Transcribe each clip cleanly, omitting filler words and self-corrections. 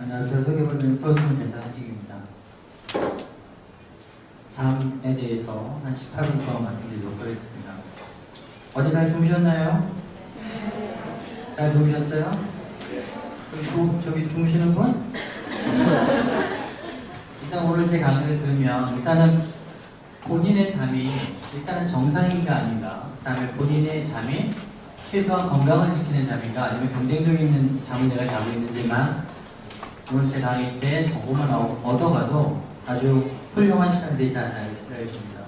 안녕하세요. 소개받은 서울대생센터 한식입니다. 잠에 대해서 한 18분 동안 말씀드리도록 하겠습니다. 어제 잘 주무셨나요? 잘 주무셨어요? 저기 주무시는 분? 일단 오늘 제 강의를 들으면 일단은 본인의 잠이 일단은 정상인가 아닌가, 그 다음에 본인의 잠이 최소한 건강을 지키는 잠인가, 아니면 경쟁적인 잠을 내가 자고 있는지만 오늘 제 강의 때 정보만 얻어가도 아주 훌륭한 시간이 되지 않나 생각이 듭니다.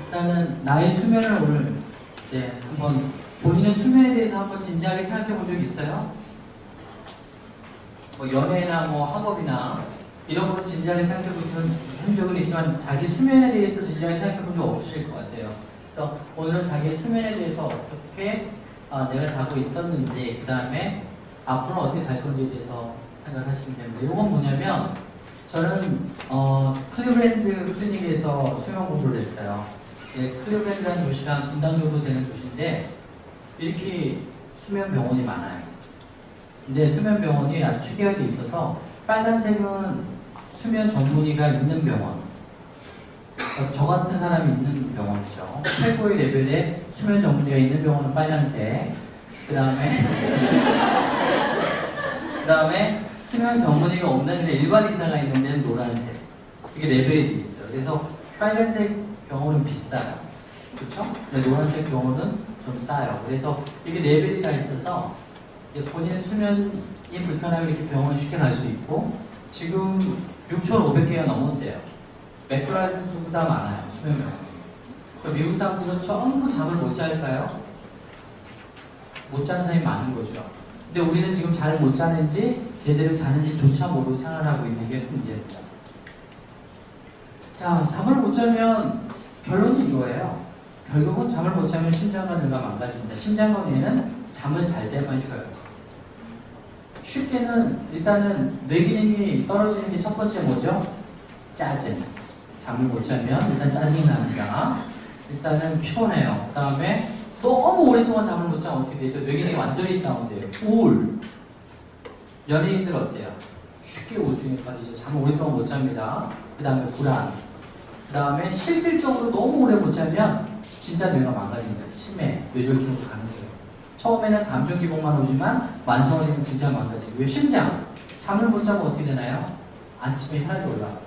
일단은 나의 수면을 오늘 이제 한번 본인의 수면에 대해서 한번 진지하게 생각해 본 적 있어요? 뭐 연애나 뭐 학업이나 이런 거로 진지하게 생각해 본 적은 있지만 자기 수면에 대해서 진지하게 생각해 본 적 없으실 것 같아요. 그래서 오늘은 자기 수면에 대해서 어떻게 내가 자고 있었는지, 그 다음에 앞으로 어떻게 살 건지에 대해서 생각하시면 됩니다. 이건 뭐냐면 저는 클리브랜드 클리닉에서 수면 공부를 했어요. 클리브랜드라는 도시가 분당 정도 되는 도시인데 이렇게 수면 병원이 많아요. 근데 수면 병원이 아주 특이하게 있어서 빨간색은 수면 전문의가 있는 병원, 저 같은 사람이 있는 병원이죠. 최고의 레벨의 수면 전문의가 있는 병원은 빨간색, 그 다음에 수면 전문의가 없는데 일반 의사가 있는 데는 노란색. 이게 레벨이 있어요. 그래서 빨간색 병원은 비싸요. 그렇죠? 근데 노란색 병원은 좀 싸요. 그래서 이게 레벨이 다 있어서 이제 본인 수면이 불편하면 이렇게 병원에 쉽게 갈 수 있고, 지금 6,500개가 넘었대요. 맥도날드보다 많아요, 수면 병원이. 그러니까 미국 사람들은 전부 잠을 못 잘까요? 못 자는 사람이 많은 거죠. 근데 우리는 지금 잘 못 자는지 제대로 자는지조차 모르고 생활하고 있는 게 문제입니다. 자, 잠을 못 자면 결론이 이거예요. 결국은 잠을 못 자면 심장과 뇌가 망가집니다. 심장과 뇌는 잠을 잘 때만 쉬어요. 쉽게는 일단은 뇌 기능이 떨어지는 게 첫 번째 뭐죠? 짜증. 잠을 못 자면 일단 짜증이 납니다. 일단은 피곤해요. 그 다음에 너무 오랫동안 잠을 못 자면 어떻게 되죠? 뇌 기능이 완전히 다운돼요. 우울. 연예인들 어때요? 쉽게 우울증에 빠지죠. 잠을 오랫동안 못 잡니다. 그 다음에 불안. 그 다음에 실질적으로 너무 오래 못 자면 진짜 뇌가 망가집니다. 치매, 뇌졸중으로 가는 거예요. 처음에는 감정 기복만 오지만 완성이 되면 진짜 망가지고. 왜? 심장. 잠을 못 자면 어떻게 되나요? 아침에 혈압이 올라가요.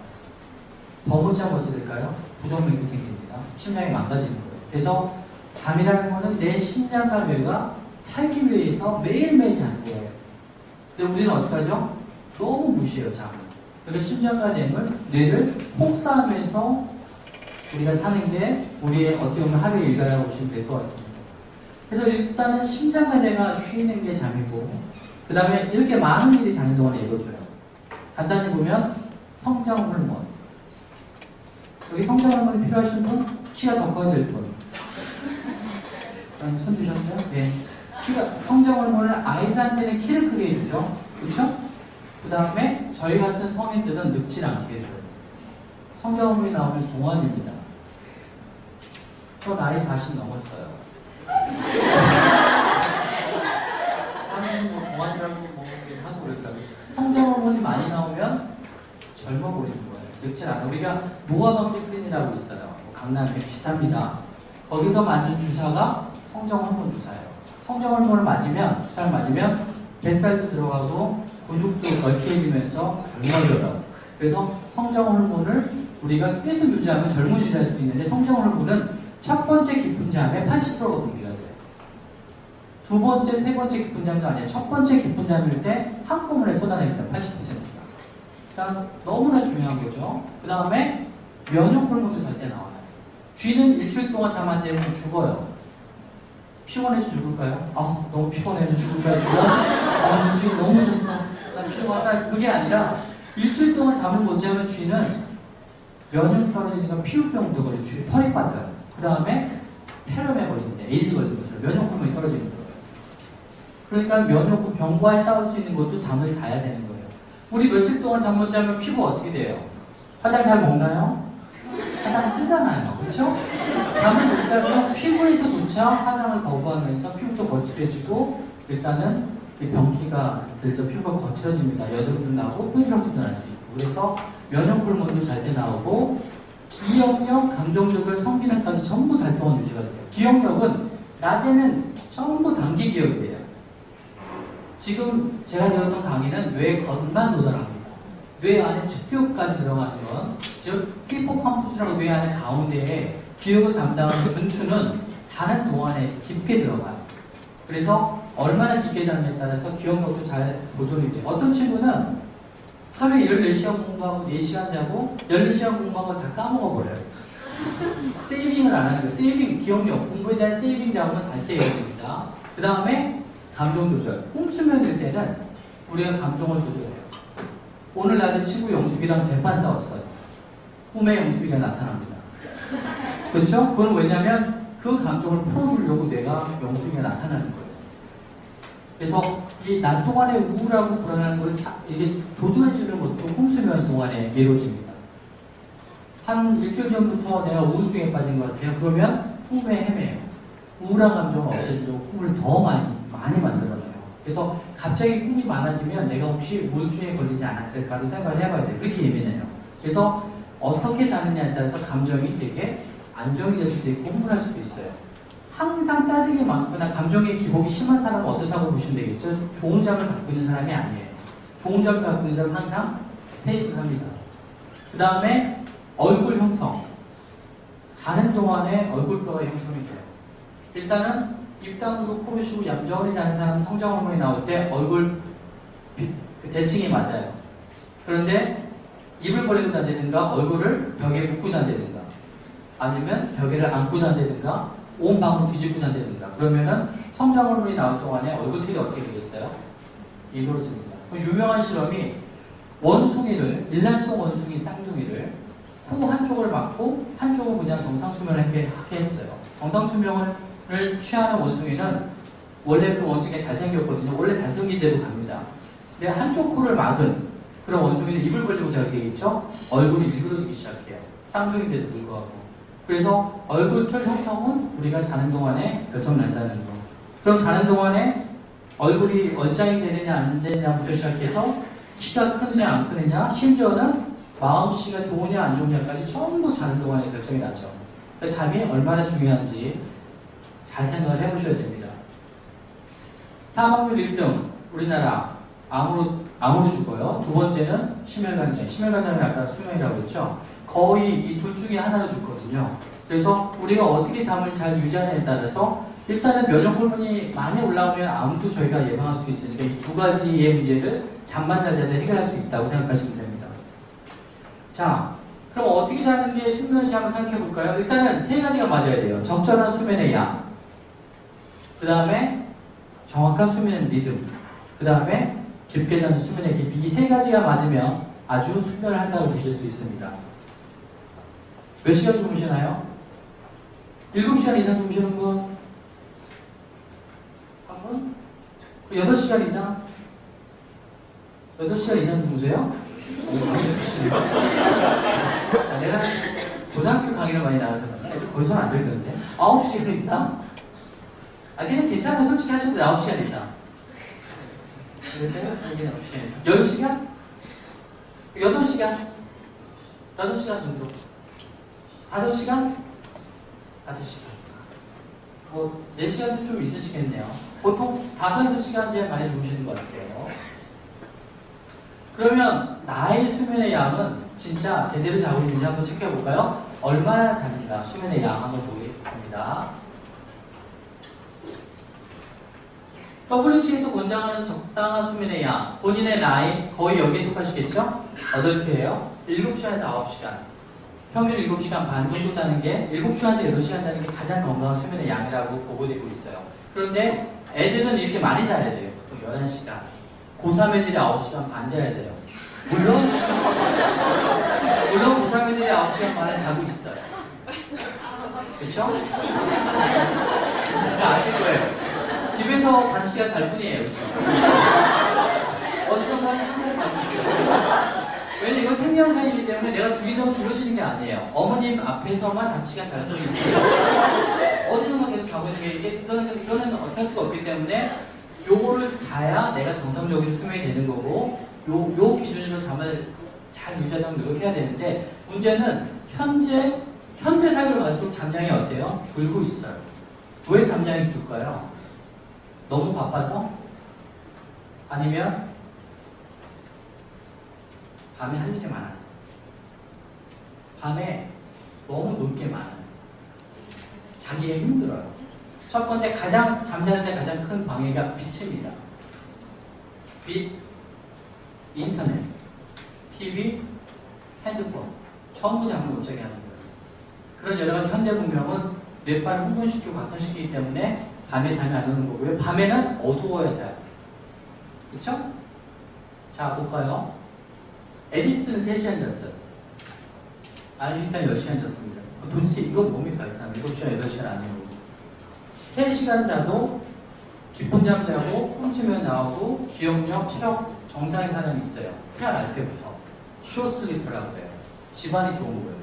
더 못 자면 어떻게 될까요? 부정맥이 생깁니다. 심장이 망가지는 거예요. 그래서 잠이라는 거는 내 심장과 뇌가 살기 위해서 매일매일 자는 거예요. 근데 우리는 어떻게 하죠? 너무 무시해요, 잠을. 그래서 심장과 뇌를 혹사하면서 우리가 사는 게 우리의 어떻게 보면 하루의 일과라고 보시면 될 것 같습니다. 그래서 일단은 심장과 뇌가 쉬는 게 잠이고, 그 다음에 이렇게 많은 일이 자는 동안에 이루어져요. 간단히 보면 성장 호르몬. 여기 성장 호르몬이 필요하신 분? 키가 더 커야 될 분. 손 드셨어요? 네. 성장 호르몬은 아이들한테는 키를 크게 해주죠. 그렇죠? 그 다음에 저희 같은 성인들은 늙지 않게 해줘요. 성장 호르몬이 나오면 동안입니다. 저 나이 40 넘었어요. 사람은 뭐 동안이라고 뭐 하고 그러더라고요. 성장 호르몬이 많이 나오면 젊어 보이는 거예요. 늙지 않아. 우리가 노화방지 클리닉이라고 있어요. 뭐 강남에 비쌉니다. 거기서 맞은 주사가 성장 호르몬 주사예요. 성장 호르몬을 주사를 맞으면 뱃살도 들어가고 근육도 걸쭉해지면서 젊어져요. 그래서 성장 호르몬을 우리가 계속 유지하면 젊어지게 할 수 있는데, 성장 호르몬은 첫 번째 깊은 잠에 80%가 분비가 돼요. 두 번째, 세 번째 깊은 잠도 아니에요. 첫 번째 깊은 잠일 때 한꺼번에 쏟아냅니다. 80%가. 그러니까 너무나 중요한 거죠. 그 다음에 면역 호르몬도 잘 때 나와요. 쥐는 일주일 동안 잠 안 자면 죽어요. 피곤해서 죽을까요? 너무 피곤해서 죽을까요? 쥐가 너무 졌어. 난 피곤하다. 그게 아니라 일주일 동안 잠을 못 자면 쥐는 면역이 떨어지니까 피부병도 걸리고 쥐 털이 빠져요. 그 다음에 폐렴에 걸리는데 에이즈 걸리는 것처럼 면역 호르몬이 떨어지는 거예요. 그러니까 면역 병과에 싸울 수 있는 것도 잠을 자야 되는 거예요. 우리 며칠 동안 잠 못 자면 피부 어떻게 돼요? 화장 잘 먹나요? 화장 뜨잖아요. 그렇죠? 잠을 못 자면 피부에서조차 화장을 거부하면서 피부도 거칠해지고 일단은 병기가 들죠. 피부가 거칠어집니다. 여드름도 나고 후이병도 날 수 있고. 그래서 면역 호르몬도 잘 때 나오고 기억력, 감정조절, 성기능까지 전부 살펴본 유지가 돼요. 기억력은 낮에는 전부 단기 기억이에요. 지금 제가 들었던 강의는 뇌 건만 노달합니다. 뇌 안에 측교까지 들어가는 건, 즉 히포캄푸스라고 뇌 안에 가운데에 기억을 담당하는 분추는 자는 동안에 깊게 들어가요. 그래서 얼마나 깊게 자느냐에 따라서 기억력도 잘 보존이 돼요. 어떤 친구는 하루에 14시간 공부하고 4시간 자고 14시간 공부하고 다 까먹어버려요. 세이빙을 안 하는 거예요. 세이빙, 기억력, 공부에 대한 세이빙 자원은 잘 때 이어집니다. 그 다음에 감정 조절. 꿈수면 될 때는 우리가 감정을 조절해요. 오늘 낮에 친구 영숙이랑 대판 싸웠어요. 꿈에 영숙이가 나타납니다. 그렇죠? 그건 왜냐면 그 감정을 풀어주려고 내가 영숙이가 나타나는 거예요. 그래서 이 낮 동안에 우울하고 불안한 걸 이게 조절해주는 것도 꿈수면 동안에 이루어집니다. 한 일주일 전부터 내가 우울증에 빠진 것 같아요. 그러면 꿈에 헤매요. 우울한 감정을 없애주려고 꿈을 더 많이 만들어놔요. 그래서 갑자기 꿈이 많아지면 내가 혹시 우울증에 걸리지 않았을까도 생각을 해봐야 돼요. 그렇게 예민해요. 그래서 어떻게 자느냐에 따라서 감정이 되게 안정이 될 수도 있고 흥분할 수도 있어요. 항상 짜증이 많거나 감정의 기복이 심한 사람은 어떻다고 보시면 되겠죠? 좋은 잠을 갖고 있는 사람이 아니에요. 좋은 잠을 갖고 있는 사람은 항상 스테이블합니다. 그 다음에 얼굴 형성. 자는 동안에 얼굴뼈가 형성이 돼요. 일단은 입 다물고 코를 쉬고 얌전히 자는 사람은 성장 호르몬이 나올 때 얼굴 대칭이 맞아요. 그런데 입을 벌리고 잔다든가 얼굴을 벽에 묶고 잔다든가 아니면 벽에를 안고 잔다든가 온 방으로 뒤집고 잔다든가 그러면은 성장 호르몬이 나올 동안에 얼굴색이 어떻게 되겠어요? 일그러집니다. 유명한 실험이 원숭이를, 일란성 원숭이 쌍둥이를 코 한쪽을 막고 한쪽은 그냥 정상수면을 하게 했어요. 정상수면을 취하는 원숭이는 원래 그 원숭이가 잘생겼거든요. 원래 잘생긴 대로 갑니다. 근데 한쪽 코를 막은 그런 원숭이는 입을 벌리고 자게 되겠죠? 얼굴이 일그러지기 시작해요. 쌍둥이인데도 불구하고. 그래서 얼굴털 형성은 우리가 자는 동안에 결정난다는 거. 그럼 자는 동안에 얼굴이 얼짱이 되느냐 안 되느냐부터 시작해서 키가 크느냐 안 크느냐 심지어는 마음씨가 좋으냐 안 좋으냐까지 전부 자는 동안에 결정이 나죠. 그러니까 잠이 얼마나 중요한지 잘 생각을 해보셔야 됩니다. 사망률 1등 우리나라 암으로 죽어요. 두 번째는 심혈관절. 심혈관절은 아까 수명이라고 했죠. 거의 이 둘 중에 하나로 죽거든요. 그래서 우리가 어떻게 잠을 잘 유지하느냐에 따라서 일단은 면역 호르몬이 많이 올라오면 암도 저희가 예방할 수 있으니까 이 두 가지의 문제를 잠만 잘 자도 해결할 수 있다고 생각하시면 됩니다. 자, 그럼 어떻게 자는 게 숙면인지 한번 생각해 볼까요? 일단은 세 가지가 맞아야 돼요. 적절한 수면의 양, 그 다음에 정확한 수면의 리듬, 그 다음에 깊게 자는 수면의 깊이. 이 세 가지가 맞으면 아주 수면을 한다고 보실 수 있습니다. 몇 시간 주무시나요? 7시간 이상 주무시는 분? 한 분? 6시간 이상? 8시간 이상 주무세요? 내가 고등학교 강의를 많이 나와서 거기서는 안 들던데 9시간 이상? 그냥 괜찮아요. 솔직히 하셔도 9시간 이상. 그래서요? 여기는 9시간? 10시간? 8시간? 8시간 정도. 5시간? 5시간. 뭐, 4시간도 좀 있으시겠네요. 보통 5-6시간째 많이 주무시는 것 같아요. 그러면 나의 수면의 양은 진짜 제대로 자고 있는지 한번 체크해 볼까요? 얼마나 자는가 수면의 양 한번 보겠습니다. WHO에서 권장하는 적당한 수면의 양, 본인의 나이 거의 여기에 속하시겠죠? 8개예요. 7시간에서 9시간. 평균 7시간 반 정도 자는 게 7시간에서 8시간 자는 게 가장 건강한 수면의 양이라고 보고되고 있어요. 그런데 애들은 이렇게 많이 자야 돼요. 보통 11시간. 고3 애들이 9시간 반 자야 돼요. 물론 고3 애들이 9시간 반에 자고 있어요. 그렇죠? 아실 거예요. 집에서 5시간 잘 뿐이에요. 그렇죠? 어디선가 항상 자고 있어요. 왜냐면 이건 생명사이기 때문에 내가 죽인다고 길어지는 게 아니에요. 어머님 앞에서만 5시간 잘 뿐이지 어디선가 계속 자고 있는 게 이게 그거는 어떻게 할 수가 없기 때문에 요거를 자야 내가 정상적인 수명이 되는 거고, 요 기준으로 잠을 잘 유지하려면 노력해야 되는데, 문제는 현재 삶을 갈수록 잠량이 어때요? 줄고 있어요. 왜 잠량이 줄까요? 너무 바빠서? 아니면 밤에 할 일이 많아서? 밤에 너무 놀 게 많아요. 자기가 힘들어요. 첫 번째, 잠자는데 가장 큰 방해가 빛입니다. 빛, 인터넷, TV, 핸드폰, 전부 잠을 못 자게 하는 거예요. 그런 여러 가지 현대 문명은 뇌파를 흥분시키고 각성시키기 때문에 밤에 잠이 안 오는 거고요. 밤에는 어두워야 자요. 그쵸? 자, 볼까요? 에디슨은 3시간 잤어요. 아인슈타인 10시간 잤습니다. 도대체 이건 뭡니까? 이 사람 7시간, 8시간 아니고. 3시간 자도 깊은 잠 자고 홈수면 나오고 기억력, 체력 정상인 사람이 있어요. 태어날 때부터. 숏슬리퍼라고 그래요. 집안이 좋은 거예요.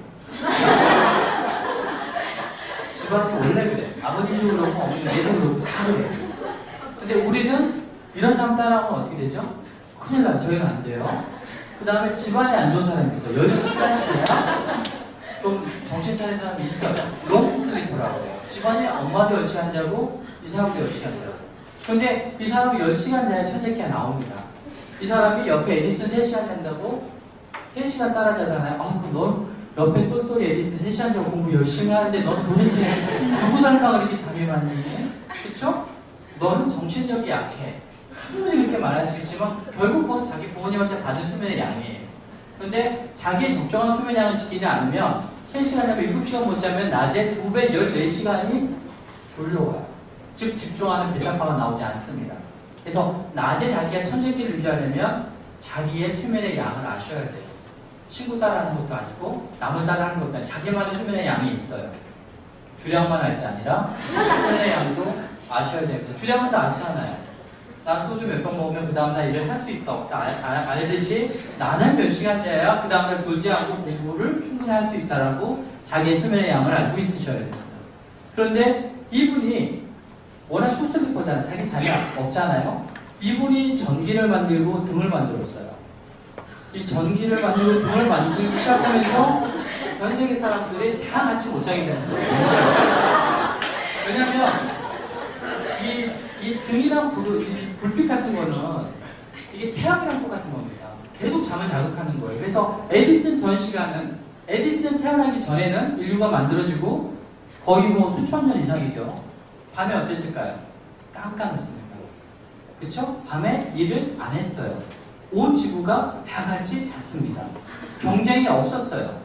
집안이 원래 그래. 아버님도 그렇고 어머니도 그렇고 다 그래. 근데 우리는 이런 사람 따라하면 어떻게 되죠? 큰일 나요. 저희는 안 돼요. 그 다음에 집안에 안 좋은 사람이 있어요. 10시간 자야 좀 정신 차린 사람이 있어요. 롱슬리퍼라고 해요. 집안에 엄마도 10시간 자고 이 사람도 10시간 자고. 근데 이 사람이 10시간 자야 천재기가 나옵니다. 이 사람이 옆에 에디슨 3시간 잔다고 3시간 따라 자잖아요. 아, 넌 옆에 똘똘이 에디슨 3시간 자고 공부 열심히 하는데 넌 도대체 누구 닮아 그렇게 잠이 많니? 그쵸? 너는 정신력이 약해. 충분히 그렇게 말할 수 있지만 결국 그건 자기 부모님한테 받은 수면의 양이에요. 그런데 자기의 적정한 수면 양을 지키지 않으면 3시간 자면 7시간 못 자면 낮에 2배 14시간이 졸려와요. 즉 집중하는 베타파가 나오지 않습니다. 그래서 낮에 자기가 천재기를 유지하려면 자기의 수면의 양을 아셔야 돼요. 친구 따라하는 것도 아니고 남을 따라하는 것도 아니고 자기만의 수면의 양이 있어요. 주량만 할 게 아니라 수면의 양도 아셔야 됩니다. 주량은 다 아시잖아요. 나 소주 몇 병 먹으면 그 다음날 일을 할 수 있다 없다 알듯이 나는 몇 시간 자야 그 다음날 졸지 않고 공부를 충분히 할 수 있다라고 자기의 수면의 양을 알고 있으셔야 됩니다. 그런데 이분이 워낙 숏슬리퍼잖아요. 자기 잠이 없잖아요. 이분이 전기를 만들고 등을 만들었어요. 이 전기를 만들고 등을 만들기 시작하면서 전 세계 사람들이 다 같이 못 자게 되는 거예요. 왜냐면 이 등이랑 불빛 같은 거는 이게 태양이랑 똑같은 겁니다. 계속 잠을 자극하는 거예요. 그래서 에디슨 전 시간은 에디슨 태어나기 전에는 인류가 만들어지고 거의 뭐 수천 년 이상이죠. 밤에 어땠을까요? 깜깜했습니다. 그쵸? 밤에 일을 안 했어요. 온 지구가 다 같이 잤습니다. 경쟁이 없었어요.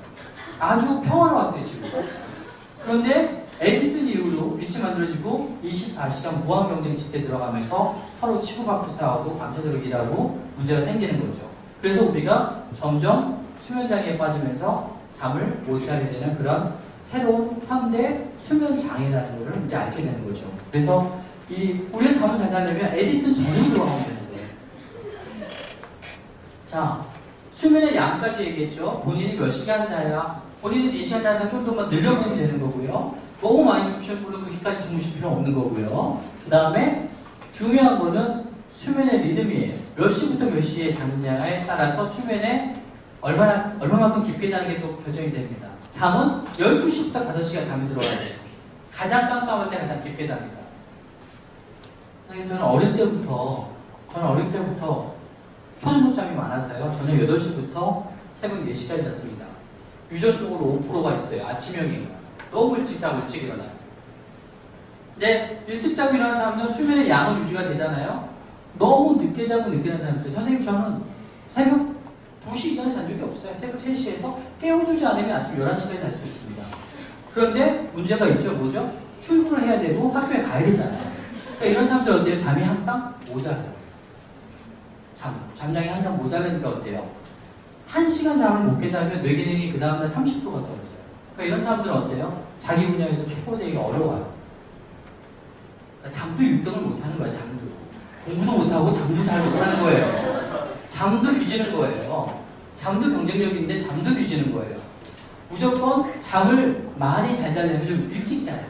아주 평화로웠어요, 지구가. 그런데 에디슨 이후로 빛이 만들어지고 24시간 무한경쟁 시대에 들어가면서 서로 치고받고 싸우고 밤새도록 일하고 문제가 생기는 거죠. 그래서 우리가 점점 수면장애에 빠지면서 잠을 못 자게 되는 그런 새로운 현대 수면장애라는 것을 이제 알게 되는 거죠. 그래서 우리가 잠을 잘 자려면 에디슨 전으로 들어가면 되는 거예요. 자, 수면의 양까지 얘기했죠. 본인이 몇 시간 자야, 본인은 4시간 자서 좀 더 늘려보면 되는 거고요. 너무 많이 주무시는 분은 그렇게까지 주무실 필요 없는 거고요. 그 다음에 중요한 거는 수면의 리듬이에요. 몇 시부터 몇 시에 자느냐에 따라서 수면에 얼마만큼 깊게 자는 게 또 결정이 됩니다. 잠은 12시부터 5시간 잠이 들어가야 돼요. 가장 깜깜할 때 가장 깊게 잡니다. 저는 어릴 때부터 초저녁잠이 많아서요. 저녁 8시부터 새벽 4시까지 잤습니다. 유전적으로 5%가 있어요. 아침형이. 너무 일찍 자고 일찍 일어나요. 근데 일찍 자고 일어나는 사람들은 수면의 양은 유지가 되잖아요. 너무 늦게 자고 늦게 일어나는 사람들. 선생님 저는 새벽 2시 이전에 잔 적이 없어요. 새벽 3시에서 깨워주지 않으면 아침 11시까지 잘 수 있습니다. 그런데 문제가 있죠. 뭐죠? 출근을 해야 되고 학교에 가야 되잖아요. 그러니까 이런 사람들 어때요? 잠이 항상 모자라요. 잠량이 항상 모자라니까 어때요? 1시간 잠을 못 깨자면 뇌 기능이 그 다음날 30%가 떨어져요. 그러니까 이런 사람들은 어때요? 자기 분야에서 최고 되기가 어려워요. 그러니까 잠도 6등을 못하는 거예요. 잠도. 공부도 못하고 잠도 잘 못하는 거예요. 잠도 뒤지는 거예요. 잠도 경쟁력인데 잠도 뒤지는 거예요. 무조건 잠을 많이 잘 자려면 좀 일찍 자야 돼요.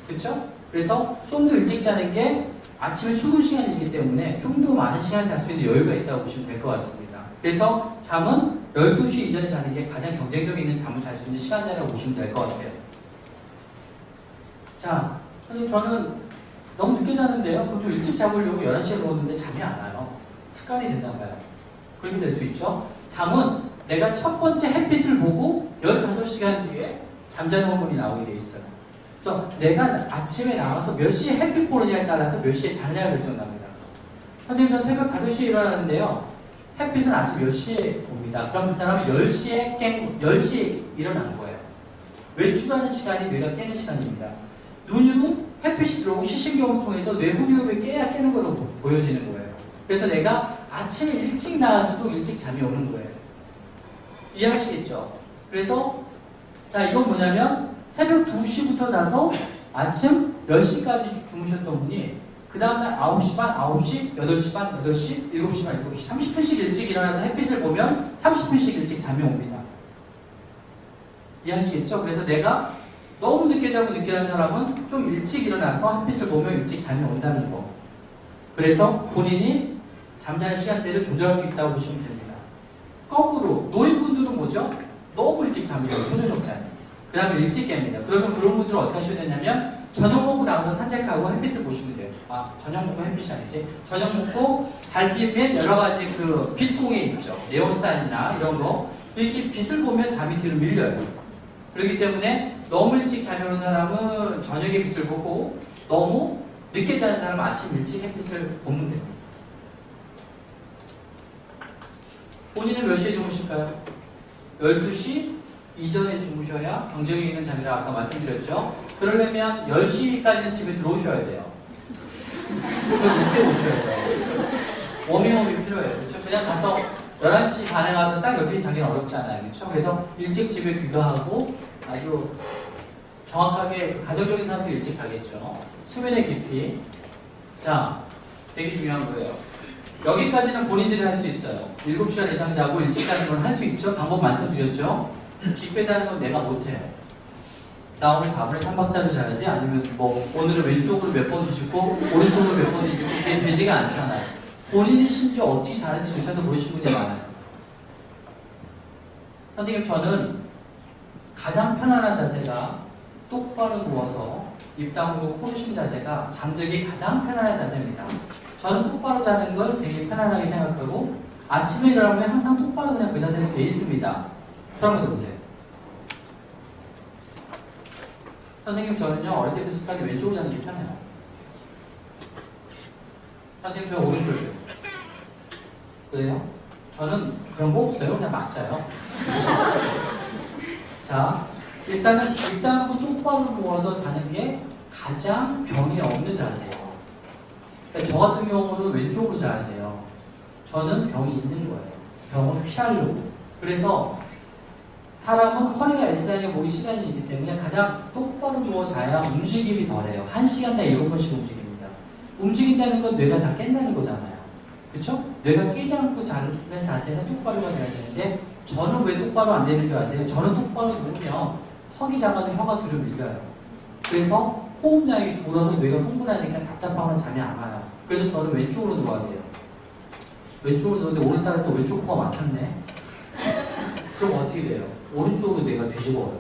그렇죠? 그래서 좀 더 일찍 자는 게 아침에 출근 시간이기 때문에 좀 더 많은 시간 잘 수 있는 여유가 있다고 보시면 될 것 같습니다. 그래서 잠은 12시 이전에 자는 게 가장 경쟁력 있는 잠을 잘 수 있는 시간이라고 보시면 될 것 같아요. 자, 선생님 저는 너무 늦게 자는데요. 그럼 좀 일찍 자보려고 11시에 누웠는데 잠이 안 와요. 습관이 됐나 봐요. 그렇게 될 수 있죠. 잠은 내가 첫 번째 햇빛을 보고 15시간 뒤에 잠자는 호르몬이 나오게 돼 있어요. 그래서 내가 아침에 나와서 몇 시에 햇빛 보느냐에 따라서 몇 시에 자느냐가 결정납니다. 선생님 저 새벽 5시에 일어나는데요. 햇빛은 아침 몇 시에 봅니다. 그럼 그 사람은 10시에 일어난 거예요. 외출하는 시간이 뇌가 깨는 시간입니다. 눈으로 햇빛이 들어오고 시신경을 통해서 뇌후리흡에 깨는 걸로 보여지는 거예요. 그래서 내가 아침에 일찍 나와서도 일찍 잠이 오는 거예요. 이해하시겠죠? 그래서 자 이건 뭐냐면 새벽 2시부터 자서 아침 10시까지 주무셨던 분이 그 다음날 9시 반, 9시, 8시 반, 8시, 7시 반, 7시 30분씩 일찍 일어나서 햇빛을 보면 30분씩 일찍 잠이 옵니다. 이해하시겠죠? 그래서 내가 너무 늦게 자고 늦게 자는 사람은 좀 일찍 일어나서 햇빛을 보면 일찍 잠이 온다는 거. 그래서 본인이 잠자는 시간대를 조절할 수 있다고 보시면 됩니다. 거꾸로 노인분들은 뭐죠? 너무 일찍 잠이 와요. 초저녁잠. 그 다음에 일찍 깹니다. 그러면 그런 분들은 어떻게 하셔야 되냐면 저녁 먹고 나가서 산책하고 햇빛을 보시면 돼요. 아, 저녁 먹고 햇빛이 아니지. 저녁 먹고 달빛 및 여러 가지 그 빛공해 있죠. 네온사인이나 이런 거. 이렇게 빛을 보면 잠이 뒤로 밀려요. 그렇기 때문에 너무 일찍 잠이 오는 사람은 저녁에 빛을 보고 너무 늦게 자는 사람은 아침 일찍 햇빛을 보면 됩니다. 본인은 몇 시에 주무실까요? 12시 이전에 주무셔야 경쟁력 있는 잠이라고 아까 말씀드렸죠. 그러려면 10시까지는 집에 들어오셔야 돼요. 좀 일찍 오셔야 돼요. 워밍업이 필요해요. 그렇죠? 그냥 가서 11시 반에 가서 딱 12시 자기는 어렵잖아요. 그렇죠? 그래서 일찍 집에 귀가하고 아주 정확하게 가정적인 사람들이 일찍 자겠죠. 수면의 깊이. 자, 되게 중요한 거예요. 여기까지는 본인들이 할 수 있어요. 7시간 이상 자고 일찍 자는 건 할 수 있죠. 방법 말씀드렸죠. 깊게 자는 건 내가 못해요. 나 오늘 4분의 3박자로 자야지 아니면 뭐 오늘은 왼쪽으로 몇 번 뒤집고 오른쪽으로 몇 번 뒤집고 그게 되지가 않잖아요. 본인이 심지어 어떻게 자는지 조차도 모르시는 분이 많아요. 선생님 저는 가장 편안한 자세가 똑바로 누워서 입 다물고 코를 쉬는 자세가 잠들기 가장 편안한 자세입니다. 저는 똑바로 자는 걸 되게 편안하게 생각하고 아침에 일어나면 항상 똑바로 그냥 그 자세로 돼 있습니다. 그런 거 보세요. 선생님 저는요 어릴 때부터 습관이 왼쪽으로 자는 게 편해요. 선생님 저 오른쪽이요. 그래요? 저는 그런 거 없어요. 그냥 막 자요. 자, 일단은 일단부터 똑바로 누워서 자는 게 가장 병이 없는 자세예요. 그러니까 저 같은 경우는 왼쪽으로 자야 돼요. 저는 병이 있는 거예요. 병을 피하려고. 그래서 사람은 허리가 S자형의 목이 C자형이 있기 때문에 가장 똑바로 누워 자야 움직임이 덜해요. 1시간당 7번씩 움직입니다. 움직인다는 건 뇌가 다 깬다는 거잖아요. 그쵸? 뇌가 깨지 않고 자는 자세는 똑바로가 돼야 되는데 저는 왜 똑바로 안 되는 줄 아세요? 저는 똑바로 누우면 턱이 작아서 혀가 뒤로 밀려요. 그래서 호흡량이 줄어서 뇌가 흥분하니까 답답하면 잠이 안 와요. 그래서 저는 왼쪽으로 누워야 돼요. 왼쪽으로 누웠는데 오늘따라 또 왼쪽 코가 막혔네. 그럼 어떻게 돼요? 오른쪽으로 뇌가 뒤집어요.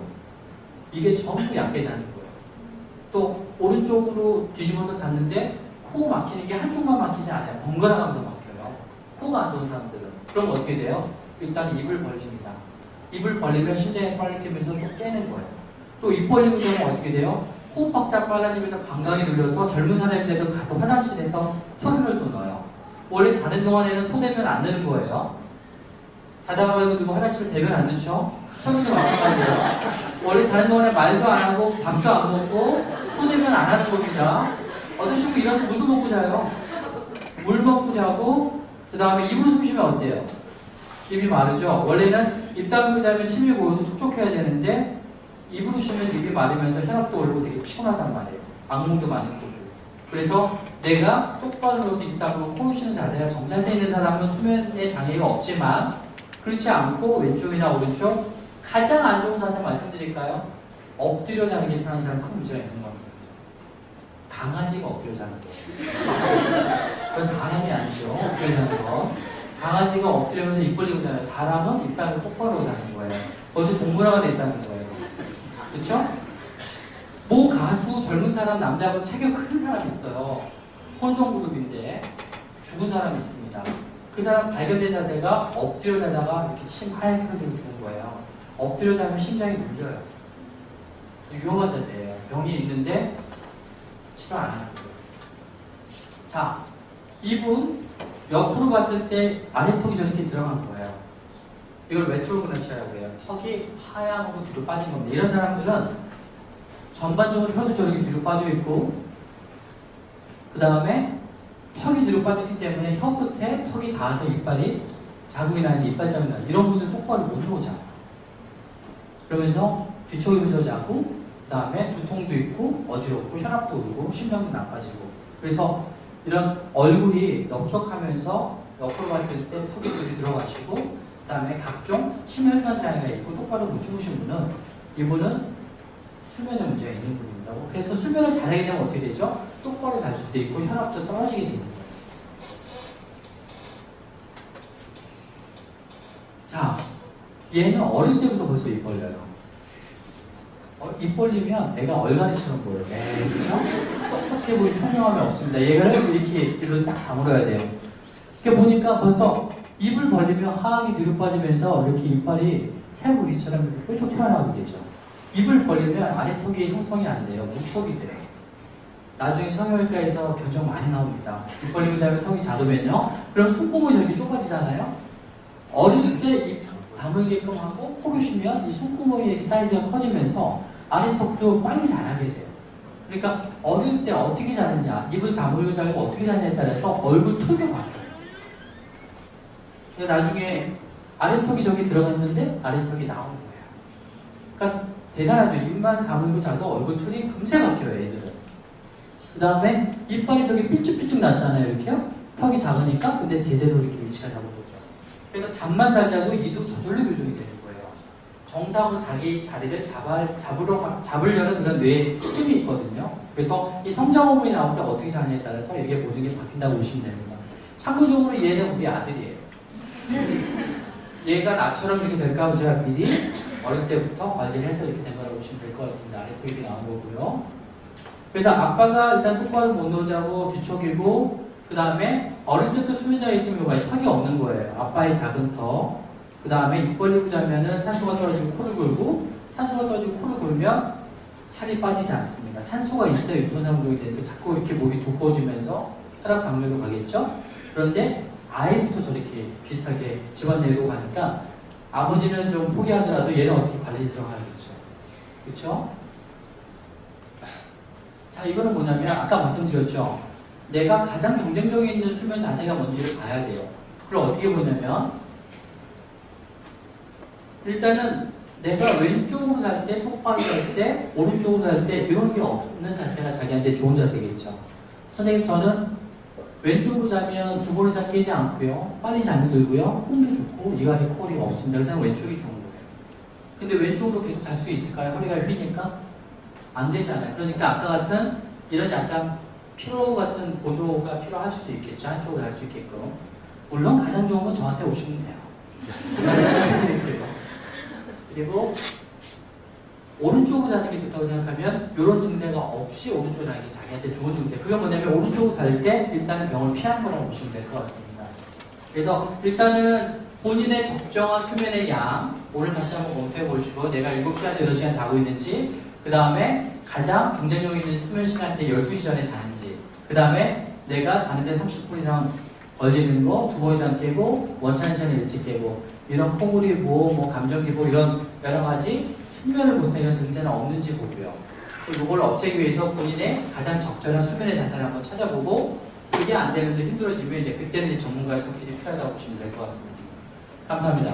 이게 전부 약게 자는 거예요. 또 오른쪽으로 뒤집어서 잤는데 코 막히는 게 한쪽만 막히지 않아요. 번갈아가면서 막혀요. 코가 안 좋은 사람들은. 그럼 어떻게 돼요? 일단 입을 벌립니다. 입을 벌리면 심장이 빨리 뛰면서 또 깨는 거예요. 또 입 벌리고 나면 어떻게 돼요? 호흡박자 빨라지면서 방광이 눌려서 젊은 사람들은 가서 화장실에서 소변을 또 넣어요. 원래 자는 동안에는 소대면 안 넣는 거예요. 자다가 말고 누구 화장실 대면 안 넣죠? 소변도 마찬가지예요. 원래 자는 동안에 말도 안 하고 밥도 안 먹고 소대면 안 하는 겁니다. 어떤 친구 일어나서 물도 먹고 자요. 물 먹고 자고 그 다음에 입으로 숨 쉬면 어때요? 입이 마르죠? 원래는 입 다물고 자면 심이 고여서 촉촉해야 되는데 입으로 쉬면 입이 마르면서 혈압도 오르고 되게 피곤하단 말이에요. 악몽도 많이 꾸고. 그래서 내가 똑바로 누워서 입 다물고 코로 쉬는 자세가 정자세에 있는 사람은 수면에 장애가 없지만 그렇지 않고 왼쪽이나 오른쪽 가장 안 좋은 자세 말씀드릴까요? 엎드려 자는 게 편한 사람은 큰 문제가 있는 겁니다. 강아지가 엎드려 자는 거예요. 그건 사람이 아니죠. 엎드려 자는 거. 강아지가 엎드리면서 입 벌리고 자요. 사람은 입 다물고 똑바로 자는 거예요. 어제 동물화가 돼 있다는 거예요. 그렇죠? 모 가수 젊은 사람 남자분 체격 큰 사람이 있어요. 혼성그룹인데 죽은 사람이 있습니다. 그 사람 발견된 자세가 엎드려 자다가 이렇게 침 하얗게 흘리고 죽은 거예요. 엎드려 자면 심장이 눌려요. 위험한 자세예요. 병이 있는데 치료 안 하는 거예요. 자, 이분 옆으로 봤을 때 아래턱이 저렇게 들어간 거예요. 이걸 레트로그라시아라고 해요. 턱이 하향으로 뒤로 빠진 겁니다. 이런 사람들은 전반적으로 혀도 저렇게 뒤로 빠져 있고, 그 다음에 턱이 뒤로 빠졌기 때문에 혀 끝에 턱이 닿아서 이빨이 자국이 나는데 이빨장이 나요. 이런 분들 똑바로 못 누워자요. 그러면서 뒤척이면서 자고, 그 다음에 두통도 있고, 어지럽고, 혈압도 오르고, 심장도 나빠지고. 그래서 이런 얼굴이 넓적하면서 옆으로 봤을 때 턱이 뒤로 들어가시고, 그 다음에 각종 심혈관 장애가 있고 똑바로 못 주무신 분은 이분은 수면에 문제가 있는 분입니다. 그래서 수면을 잘하게 되면 어떻게 되죠? 똑바로 잘 수도 있고 혈압도 떨어지게 됩니다. 자, 얘는 어릴 때부터 벌써 입 벌려요. 입 벌리면 애가 얼간이처럼 보여요. 그렇죠? 똑똑해 보일 청량함이 없습니다. 얘를 이렇게 입을 딱 다물어야 돼요. 이렇게 보니까 벌써 입을 벌리면 하악이 뒤로 빠지면서 이렇게 이빨이 새우리처럼 이렇게 뾰족 튀어나오게 되죠. 입을 벌리면 아래턱이 형성이 안 돼요. 묵속이 돼요. 나중에 성형외과에서 견적 많이 나옵니다. 입 벌리고 자면 턱이 작으면요. 그럼 숨구멍이 저렇게 좁아지잖아요. 어릴 때 입 다물게끔 하고 코를 쉬면 이 숨구멍의 사이즈가 커지면서 아래턱도 빨리 자라게 돼요. 그러니까 어릴 때 어떻게 자느냐, 입을 다물고 자고 어떻게 자느냐에 따라서 얼굴 턱이 바뀌어요. 그러니까 나중에 아래턱이 저기 들어갔는데 아래턱이 나오는 거예요. 그러니까 대단하죠. 입만 다물고 자도 얼굴 톤이 금세 바뀌어요, 애들은. 그 다음에 이빨이 저기 삐쭉삐쭉 났잖아요, 이렇게요. 턱이 작으니까. 근데 제대로 이렇게 위치가 잡은 거죠. 그래서 잠만 잘 자도 이도 저절로 교정이 되는 거예요. 정상으로 자기 자리를 잡으려는 그런 뇌에 힘이 있거든요. 그래서 이 성장 호르몬이 나올 때 어떻게 자냐에 따라서 이게 모든 게 바뀐다고 보시면 됩니다. 참고적으로 얘는 우리 아들이에요. 얘가 나처럼 이렇게 될까 하고 제가 미리 어릴 때부터 관리를 해서 이렇게 된 거라고 보시면 될 것 같습니다. 아래턱이 나온 거고요. 그래서 아빠가 일단 똑바로 못 놓자고 뒤척이고, 그 다음에 어릴 때부터 수면장애 있으면 턱이 없는 거예요. 아빠의 작은 턱. 그 다음에 입 벌리고 자면은 산소가 떨어지고 코를 골고, 산소가 떨어지고 코를 골면 살이 빠지지 않습니다. 산소가 있어야 유통 상동이 되는데 자꾸 이렇게 목이 두꺼워지면서 혈압 당뇨로 가겠죠? 그런데 아이부터 저렇게 비슷하게 집안 내려고 가니까 아버지는 좀 포기하더라도 얘는 어떻게 관리에 들어가겠죠. 그렇죠? 자, 이거는 뭐냐면 아까 말씀드렸죠. 내가 가장 경쟁력이 있는 수면 자세가 뭔지를 봐야 돼요. 그걸 어떻게 보냐면 일단은 내가 왼쪽으로 잘 때, 똑바로 잘 때, 오른쪽으로 잘 때 이런 게 없는 자세가 자기한테 좋은 자세겠죠. 선생님 저는 왼쪽으로 자면 두골이 잘 깨지 않고요. 빨리 잠이 들고요. 꿈도 좋고 이갈이 콜이 없습니다. 그래서 왼쪽이 좋은 거예요. 근데 왼쪽으로 계속 잘 수 있을까요? 허리가 휘니까? 안 되잖아요. 그러니까 아까 같은 이런 약간 피로 같은 보조가 필요할 수도 있겠죠. 한쪽으로 갈 수 있게끔. 물론 가장 좋은 건 저한테 오시면 돼요. 그날에 시작해드릴게요. 그리고 오른쪽으로 자는 게 좋다고 생각하면 이런 증세가 없이 오른쪽으로 자는 게 자기한테 좋은 증세. 그게 뭐냐면 오른쪽으로 갈 때 일단은 병을 피한 거라고 보시면 될 것 같습니다. 그래서 일단은 본인의 적정한 수면의 양, 오늘 다시 한번 검토해 보시고 내가 7시간에서 8시간 자고 있는지, 그 다음에 가장 경쟁력 있는 수면 시간대 12시 전에 자는지, 그 다음에 내가 자는데 30분 이상 걸리는 거 2번 이상 깨고 원찬 시간에 일찍 깨고 이런 콩우리보, 감정기보 이런 여러 가지 수면을 못하는 증세는 없는지 보고요. 이걸 없애기 위해서 본인의 가장 적절한 수면의 자세를 한번 찾아보고 그게 안 되면서 힘들어지면 이제 그때는 이제 전문가의 손길이 필요하다고 보시면 될 것 같습니다. 감사합니다.